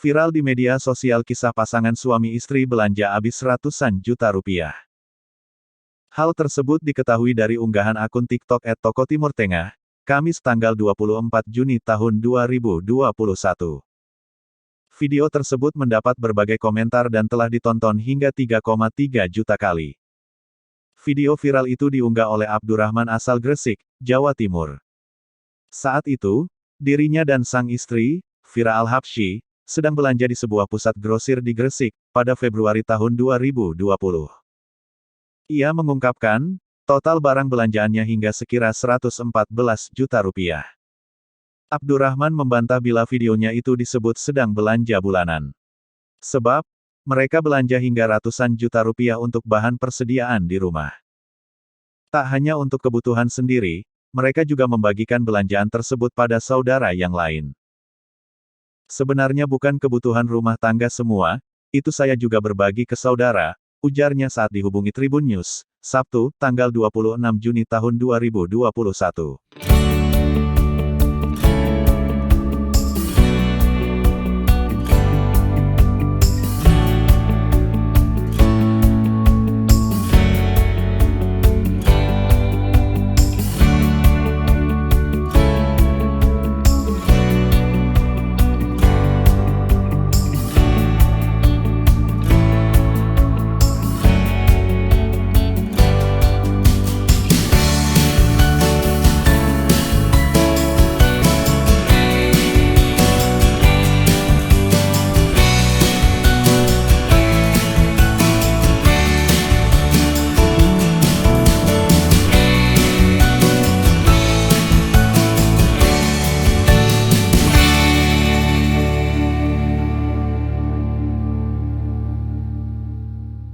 Viral di media sosial kisah pasangan suami istri belanja habis ratusan juta rupiah. Hal tersebut diketahui dari unggahan akun TikTok @tokotimurtengah, Kamis tanggal 24 Juni tahun 2021. Video tersebut mendapat berbagai komentar dan telah ditonton hingga 3,3 juta kali. Video viral itu diunggah oleh Abdurrahman asal Gresik, Jawa Timur. Saat itu, dirinya dan sang istri, Vira Al-Habsyi, sedang belanja di sebuah pusat grosir di Gresik, pada Februari tahun 2020. Ia mengungkapkan, total barang belanjaannya hingga sekira 114 juta rupiah. Abdurrahman membantah bila videonya itu disebut sedang belanja bulanan. Sebab, mereka belanja hingga ratusan juta rupiah untuk bahan persediaan di rumah. Tak hanya untuk kebutuhan sendiri, mereka juga membagikan belanjaan tersebut pada saudara yang lain. Sebenarnya bukan kebutuhan rumah tangga semua, itu saya juga berbagi ke saudara, ujarnya saat dihubungi Tribun News, Sabtu, tanggal 26 Juni tahun 2021.